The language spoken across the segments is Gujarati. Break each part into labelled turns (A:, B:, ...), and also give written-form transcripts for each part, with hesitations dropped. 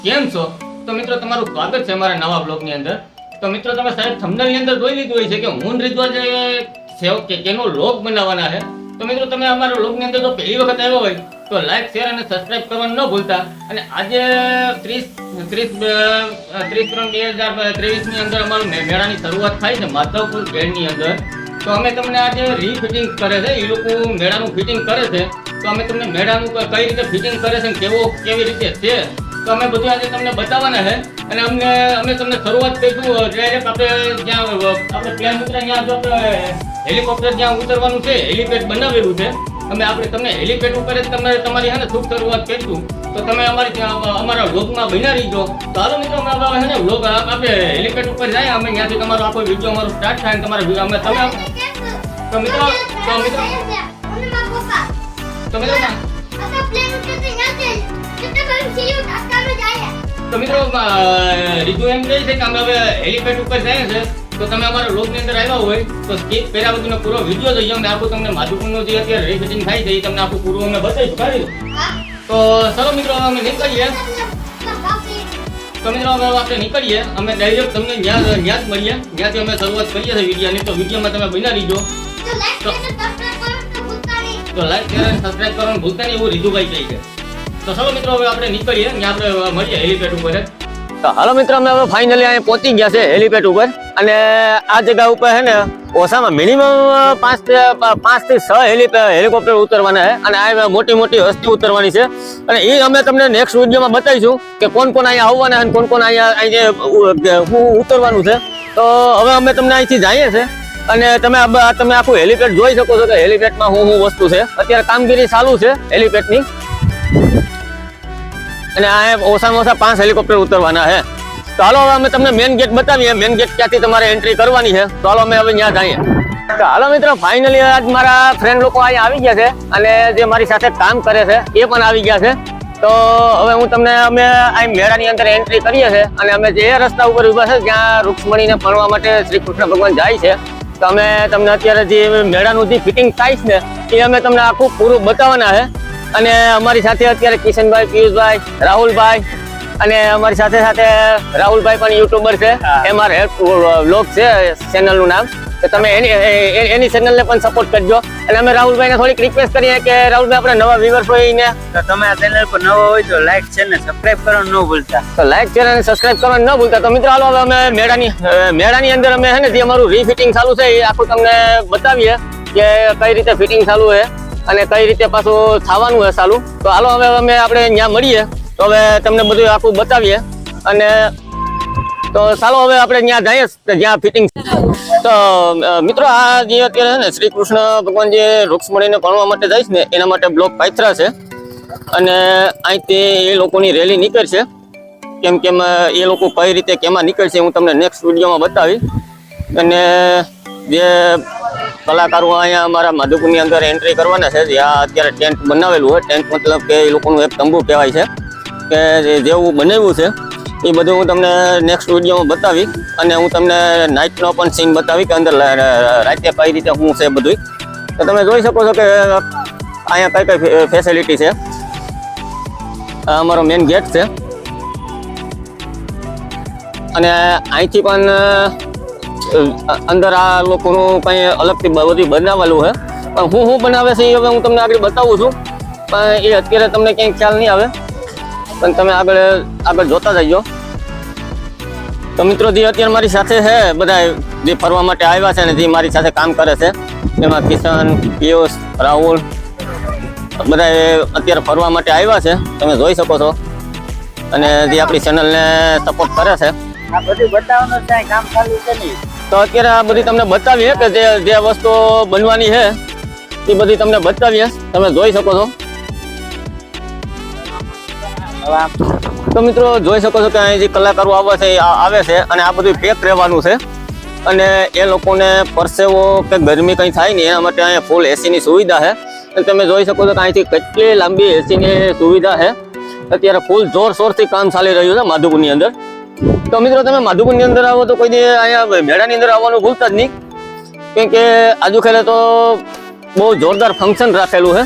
A: કેમ છો? તો મિત્રો તમારું સ્વાગત છે અમારા નવા બ્લોગ ની અંદર. તો મિત્રો તમે સાહેબ થંબનેલ ની અંદર જોઈ લીધું હોય છે કે હું રિઝવાજ કે કેનો લોગ બનાવવાના છે. તો મિત્રો તમે અમારા લોગ ની અંદર જો પહેલી વખત આવ્યો હોય તો લાઈક શેર અને સબસ્ક્રાઇબ કરવાનું ન ભૂલતા. અને આજે 30/3/2023 ની અંદર અમારું મેળાની શરૂઆત થાય છે માધવપુર ગેડ ની અંદર. તો અમે તમને આજે રીફિટિંગ કરે છે, એ લોકો મેળાનું ફિટિંગ કરે છે. તો અમે તમને મેળાનું કઈ રીતે ફિટિંગ કરે છે કેવી રીતે છે તો અમે બધું આજે તમને બતાવવાના છે. અને અમે તમને શરૂઆત કરીશું ડાયરેક્ટ આપણે જ્યાં આપણે પ્લેન ઉતરે ત્યાં જો હેલિકોપ્ટર જ્યાં ઉતરવાનું છે હેલિપેડ બનાવેલું છે. આપણે તમને હેલિપેડ ઉપર જ તમારી છે ને શુભ શરૂઆત કરીશું. તો તમે અમારા વ્લોગમાં બન્યા રહીજો. તો હાલો મિત્રો અમે છે ને વ્લોગ આપણે હેલિપેડ ઉપર જાય, અમે ત્યાંથી તમારો આખો વિડીયો અમારો સ્ટાર્ટ થાય ને તમારા અમે તમે તો મિત્રો રીતુ એમ કહે છે કે અમે હવે હેલિપેડ ઉપર જાય છે. તો તમે અમારા વ્લોગ ની અંદર આવ્યા હોય તો સ્કીપ કર્યા વગરનો પૂરો વિડીયો જોઈએ. અમે આખું તમને માધુપુરનું જે અત્યારે રીફિટિંગ થાય છે એ તમને આખું પૂરું અમે બતાવીશું. કરી તો ચલો મિત્રો અમે નીકળીએ. તો મિત્રો હવે આપણે નીકળીએ, અમે ડાયરેક્ટ તમને ત્યાં જ મળીએ જ્યાંથી અમે શરૂઆત કરીએ છીએ વિડીયોની. તો વિડીયોમાં તમે બન્યા રહીજો. તો લાઈક શેર અને સબસ્ક્રાઇબ કરવાનું ભૂલતા નહીં, એવું રીધુભાઈ કહે છે. તો ચલો મિત્રો હવે આપણે નીકળીએ, ત્યાં આપણે મળીએ હેલિપેડ ઉપર. તો હાલો મિત્રો અમે હવે ફાઇનલી અહીંયા પહોંચી ગયા છે હેલિપેડ ઉપર. અને આ જગ્યા ઉપર છે ને ઓછામાં મિનિમમ 5 થી 6 હેલિકોપ્ટર ઉતરવાના છે. અને આ મોટી મોટી હસ્તી ઉતરવાની છે. અને એ અમે તમને નેક્સ્ટ વિડીયોમાં બતાવીશું કે કોણ અહીંયા આવવાના અને કોણ અહીંયા ઉતરવાનું છે. તો હવે અમે તમને અહીંથી જઈએ છીએ અને તમે આખું હેલિપેડ જોઈ શકો છો કે હેલિપેડમાં શું વસ્તુ છે. અત્યારે કામગીરી ચાલુ છે હેલિપેડની. અને આ ઓછામાં ઓછા 5 હેલિકોપ્ટર ઉતરવાના છે. તો હાલો હવે અમે તમને મેઇન ગેટ બતાવીએ, મેઇન ગેટ ક્યાંથી તમારે એન્ટ્રી કરવાની છે. તો હાલો અમે હવે ત્યાં જઈએ. તો હાલો મિત્રો ફાઇનલી આજ મારા ફ્રેન્ડ લોકો અહીંયા આવી ગયા છે અને જે મારી સાથે કામ કરે છે એ પણ આવી ગયા છે. તો હવે હું તમને અમે આ મેળાની અંદર એન્ટ્રી કરીએ છીએ અને અમે જે રસ્તા ઉપર ઉભા છે જ્યાં રૂક્ષ્મણીને ભણવા માટે શ્રી કૃષ્ણ ભગવાન જાય છે. તો અમે તમને અત્યારે જે મેળાનું જે ફિટિંગ થાય છે ને એ અમે તમને આખું પૂરું બતાવવાના છે. અને અમારી સાથે અત્યારે કિશનભાઈ, પિયુષભાઈ, રાહુલભાઈ અને અમારી સાથે રાહુલભાઈ પણ યુટ્યુબર છે. એમઆર હેલ્પ વ્લોગ છે ચેનલનું નામ. તો તમે એની ચેનલને પણ સપોર્ટ કરજો. અને અમે રાહુલભાઈને થોડીક રિક્વેસ્ટ કરીએ કે રાહુલભાઈ આપણે નવા વ્યુઅર્સ હોય ને
B: તો તમે આ ચેનલ પર નવા હોય તો લાઈક છે ને સબસ્ક્રાઇબ કરવાનું ન ભૂલતા.
A: તો લાઈક શેર અને સબસ્ક્રાઇબ કરવાનું ન ભૂલતા. તો મિત્રો હાલો હવે અમે મેળાની અંદર અમે છે ને જે અમારું રીફિટિંગ ચાલુ છે એ આખું તમને બતાવીએ કે કઈ રીતે ફિટિંગ ચાલુ છે અને કઈ રીતે પાછું થવાનું છે ચાલુ. તો હાલો હવે આપણે ત્યાં મળીએ તો હવે તમને બધું આખું બતાવીએ. અને તો ચાલો હવે આપણે ત્યાં જઈએ જ્યાં ફિટિંગ. તો મિત્રો આ જે અત્યારે છે ને શ્રી કૃષ્ણ ભગવાન જે રૂક્ષ્મણીને ભણવા માટે જાય છે ને એના માટે બ્લોક પાથરા છે. અને અહીંથી એ લોકોની રેલી નીકળશે. કેમ એ લોકો કઈ રીતે કેમાં નીકળશે હું તમને નેક્સ્ટ વિડીયોમાં બતાવી. અને જે કલાકારો અહીંયા અમારા માધુપુરની અંદર એન્ટ્રી કરવાના છે જ્યાં અત્યારે ટેન્ટ બનાવેલું હોય. ટેન્ટ મતલબ કે એ લોકોનું એક તંબુ કહેવાય છે કે જેવું બનાવ્યું છે એ બધું હું તમને નેક્સ્ટ વિડીયોમાં બતાવી. અને હું તમને નાઇટનો પણ સીન બતાવી કે અંદર રાતે કઈ રીતે શું છે બધું. તો તમે જોઈ શકો છો કે અહીંયા કઈ ફેસિલિટી છે. આ અમારો મેઇન ગેટ છે. અને અહીંથી પણ અંદર આ લોકોનું કંઈ અલગથી બધું બનાવેલું છે. પણ હું બનાવે છે એ હવે હું તમને આગળ બતાવું છું. પણ એ અત્યારે તમને ક્યાંય ખ્યાલ નહીં આવે, પણ તમે આગળ જોતા જજો. તો મિત્રો જે અત્યારે મારી સાથે છે બધા જે ફરવા માટે આવ્યા છે ને જે મારી સાથે કામ કરે છે એમાં કિશન, પિયુષ, રાહુલ બધા અત્યારે ફરવા માટે આવ્યા છે. તમે જોઈ શકો છો. અને જે આપણી ચેનલને સપોર્ટ કરે છે.
B: આ બધું બતાવવાનું છે, કામ ચાલુ છે નહીં.
A: તો અત્યારે આ બધી તમને બતાવીએ કે જે વસ્તુ બનવાની છે એ બધી તમને બતાવીએ. તમે જોઈ શકો છો. તો મિત્રો જોઈ શકો છો કે અહીં જે કલાકારો આવે છે અને આ બધું પેક રહેવાનું છે. અને એ લોકોને પરસેવો કે ગરમી કંઈ થાય ને એના માટે અહીંયા ફૂલ એસીની સુવિધા છે. અને તમે જોઈ શકો છો કે અહીંથી કેટલી લાંબી એસીની સુવિધા છે. અત્યારે ફૂલ જોરશોરથી કામ ચાલી રહ્યું છે માધુપુરની અંદર. તો મિત્રો તમે માધુપુરની અંદર આવો તો કોઈ અહીંયા મેળાની અંદર આવવાનું ભૂલતા જ નહીં. કેમ કે આજુ ખેલે તો બહુ જોરદાર ફંક્શન રાખેલું છે.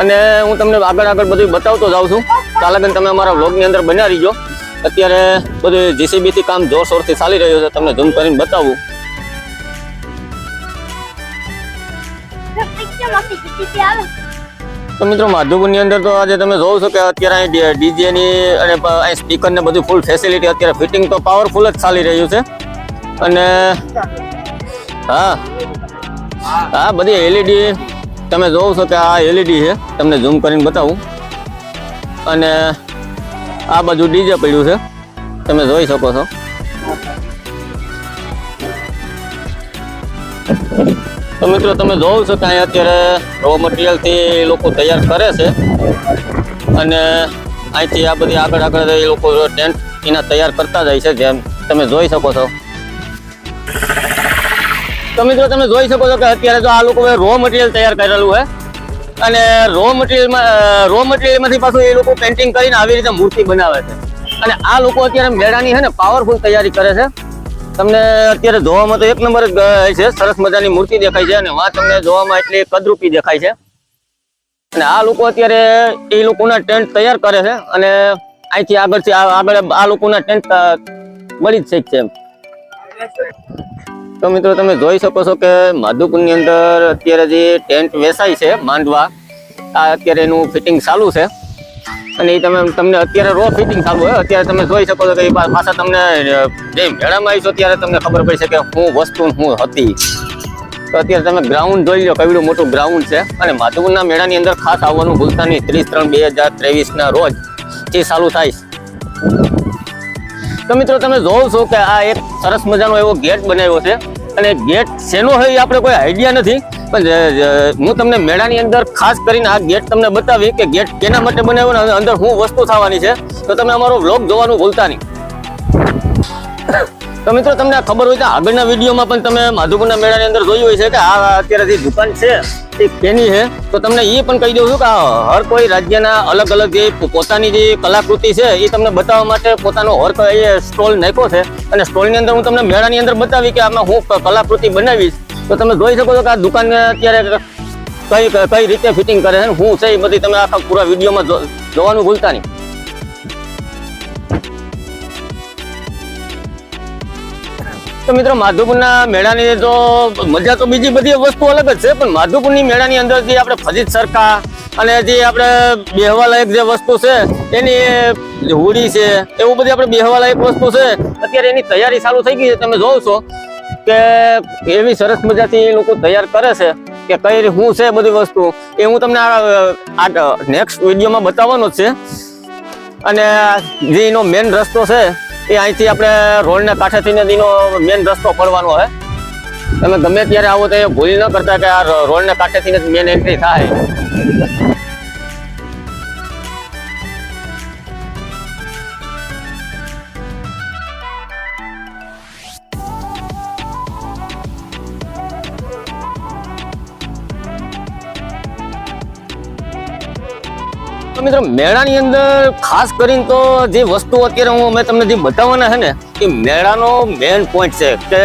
A: અને હું તમને આગળ બધું બતાવતો જાઉં છું. ચાલ આગળ તમે અમારા વ્લોગની અંદર બન્યા રહીજો. અત્યારે બધું JCB થી કામ જોરશોરથી ચાલી રહ્યું છે, તમને ઝૂમ કરીને બતાવું. તો મિત્રો માધુપુરની અંદર તો આજે તમે જોવો છો કે અત્યારે અહીં ડીજે ની અને અહીં સ્પીકર ને બધું ફૂલ ફેસિલિટી, અત્યારે ફિટિંગ તો પાવરફુલ જ ચાલી રહ્યું છે. અને હા બધી LED તમે જોવો છો કે આ LED છે, તમને ઝૂમ કરીને બતાવું. અને આ બાજુ ડીજે પડ્યું છે, તમે જોઈ શકો છો. તો મિત્રો તમે જોવો છો કે અહીંયા અત્યારે રો મટીરિયલ થી લોકો તૈયાર કરે છે. અને અહીંથી આ બધી આગળ એ લોકો ટેન્ટ એના તૈયાર કરતા જાય છે, જેમ તમે જોઈ શકો છો. તો મિત્રો તમે જોઈ શકો છો કે અત્યારે તો આ લોકોએ રો મટીરિયલ તૈયાર કરેલું છે. અને રો મટીરિયલમાંથી પાછું એ લોકો પેન્ટિંગ કરીને આવી રીતે મૂર્તિ બનાવે છે. અને આ લોકો અત્યારે મેળાની છે ને પાવરફુલ તૈયારી કરે છે. તમને અત્યારે જોવામાં તો એક નંબર જ છે, સરસ મજાની મૂર્તિ દેખાય છે. અને વા તમને જોવામાં એટલી કદરૂપી દેખાય છે. અને આ લોકો અત્યારે એ લોકોના ટેન્ટ તૈયાર કરે છે. અને અહીંથી આગળ આ લોકોના ટેન્ટ બળી જ છે. તો મિત્રો તમે જોઈ શકો છો કે માધુપુરની અંદર અત્યારે જે ટેન્ટ વેચાય છે માંડવા, આ અત્યારે એનું ફિટિંગ ચાલુ છે. અને એ તમને અત્યારે રો ફિટિંગ ચાલુ હોય. અત્યારે તમે જોઈ શકો છો કે પાછા તમને જે મેળામાં આવીશો ત્યારે તમને ખબર પડશે કે શું વસ્તુ શું હતી. તો અત્યારે તમે ગ્રાઉન્ડ જોઈ લો, કેવડું મોટું ગ્રાઉન્ડ છે. અને માધુપુરના મેળાની અંદર ખાસ આવવાનું ભૂલતા નહીં. 30/3/2023 ના રોજ થી ચાલુ થાય. તો મિત્રો તમે જોવો છો કે આ એક સરસ મજાનો એવો ગેટ બનાવ્યો છે. અને ગેટ શેનો હોય એ આપણે કોઈ આઈડિયા નથી, પણ હું તમને મેળાની અંદર ખાસ કરીને આ ગેટ તમને બતાવી કે ગેટ કેના માટે બનાવ્યો ને અંદર શું વસ્તુ થવાની છે. તો તમે અમારો વ્લોગ જોવાનું ભૂલતા નહીં. તો મિત્રો તમને ખબર હોય તો આગળના વિડીયોમાં પણ તમે માધુપુરના મેળાની અંદર જોયું હોય છે કે આ અત્યારે જે દુકાન છે એ કેની છે. તો તમને એ પણ કહી દઉં છું કે હર કોઈ રાજ્યના અલગ અલગ જે પોતાની જે કલાકૃતિ છે એ તમને બતાવવા માટે પોતાનો હર કોઈ સ્ટોલ નાખ્યો છે. અને સ્ટોલની અંદર હું તમને મેળાની અંદર બતાવી કે આમાં હું કલાકૃતિ બનાવીશ. તો તમે જોઈ શકો છો કે આ દુકાન અત્યારે કઈ રીતે ફિટિંગ કરે છે, હું છે એ બધી તમે આખા પૂરા વિડીયોમાં જોવાનું ભૂલતા નહીં. તો મિત્રો માધુપુરના મેળાની તો મજા તો બીજી બધી વસ્તુ અલગ જ છે, પણ માધુપુરની મેળાની અંદર જે આપણે ફજીત સરખા અને જે આપણે બેહવા લાયક જે વસ્તુ છે એની હોડી છે, એવું બધી આપણે બેહવા લાયક વસ્તુ છે. અત્યારે એની તૈયારી ચાલુ થઈ ગઈ છે. તમે જોવો છો કે એવી સરસ મજાથી લોકો તૈયાર કરે છે કે કઈ શું છે બધી વસ્તુ એ હું તમને આ નેક્સ્ટ વિડીયોમાં બતાવવાનો જ છે. અને જે એનો મેન રસ્તો છે એ અહીંથી આપણે રોડના કાંઠેથી એનો મેન રસ્તો પડવાનો છે. તમે ગમે ત્યારે આવો તો એ ભૂલ ન કરતા કે આ રોડના કાંઠેથી જ મેન એન્ટ્રી થાય. મિત્રો મેળાની અંદર ખાસ કરીને તો જે વસ્તુ અત્યારે મેં તમને જે બતાવવાના છે ને એ મેળાનો મેઇન પોઈન્ટ છે કે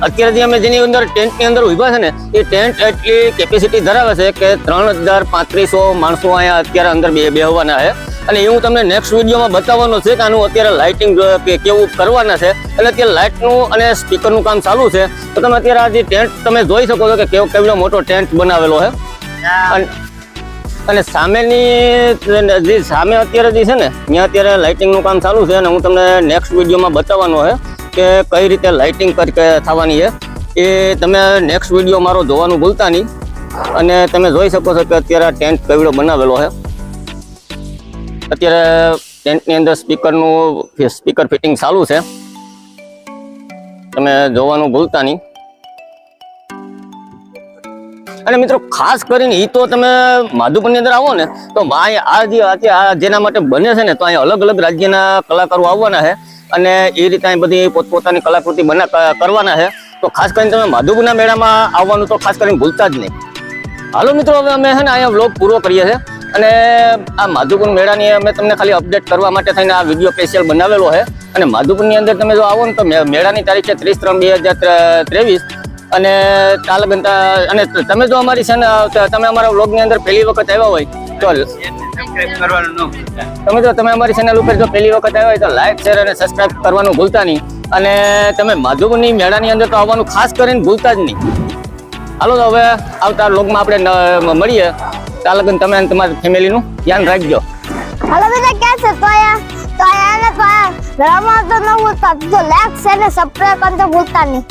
A: અત્યારે જે અમે જેની અંદર ટેન્ટની અંદર ઉભા છે ને એ ટેન્ટ એટલી કેપેસિટી ધરાવે છે કે 3500 માણસો અહીંયા અત્યારે અંદર બેહવાના છે. અને એ હું તમને નેક્સ્ટ વિડીયોમાં બતાવવાનો છે કે આનું અત્યારે લાઇટિંગ કેવું કરવાના છે. અને અત્યારે લાઇટનું અને સ્પીકરનું કામ ચાલુ છે. તો તમે અત્યારે આ જે ટેન્ટ તમે જોઈ શકો છો કે કેવડો મોટો ટેન્ટ બનાવેલો છે. અને સામેની જે સામે અત્યારે જે છે ને ત્યાં અત્યારે લાઇટિંગનું કામ ચાલુ છે. અને હું તમને નેક્સ્ટ વિડીયોમાં બતાવવાનો છે કે કઈ રીતે લાઇટિંગ થવાની છે. એ તમે નેક્સ્ટ વિડીયો મારો જોવાનું ભૂલતા નહીં. અને તમે જોઈ શકો છો કે અત્યારે આ ટેન્ટ કેવડો બનાવેલો છે. અત્યારે ટેન્ટની અંદર સ્પીકર ફિટિંગ ચાલુ છે, તમે જોવાનું ભૂલતા નહીં. અને મિત્રો ખાસ કરીને એ તો તમે માધુપુરની અંદર આવો ને તો આ જેના માટે બને છે ને તો અહીંયા અલગ અલગ રાજ્યના કલાકારો આવવાના છે. અને એ રીતે અહીં બધી પોતપોતાની કલાકૃતિ કરવાના છે. તો ખાસ કરીને તમે માધુપુરના મેળામાં આવવાનું તો ખાસ કરીને ભૂલતા જ નહીં. હાલો મિત્રો, હવે અમે છે ને અહીંયા વ્લોગ પૂરો કરીએ છીએ. અને આ માધુપુર મેળાની અમે તમને ખાલી અપડેટ કરવા માટે થઈને આ વિડીયો સ્પેશિયલ બનાવેલો છે. અને માધુપુરની અંદર તમે જો આવો ને તો મેળાની તારીખ છે 30/3/2023. અને ચાલ બનતા અને તમે જો અમારી છે ને તમે અમારા વ્લોગની અંદર પહેલી વખત આવ્યા હોય તો
B: સબસ્ક્રાઇબ કરવાનું ન ભૂલતા.
A: તમે અમારી ચેનલ ઉપર જો પહેલી વખત આવ્યા હોય તો લાઈક શેર અને સબસ્ક્રાઇબ કરવાનું ભૂલતા નહીં. અને તમે માધુપુરની મેળાની અંદર તો આવવાનું ખાસ કરીને ભૂલતા જ નહીં. હાલો તો હવે આવતા લોકમાં આપણે મળીએ. ત્યાં લગન તમે અને તમારા ફેમિલીનું ધ્યાન રાખજો.
C: હાલો બધા ક્યાં છે? તો આયા ને તો આયા. રમવા તો ન ભૂલતા. તો લાઈક શેર ને સબસ્ક્રાઇબ કરવાનું ભૂલતા નહીં.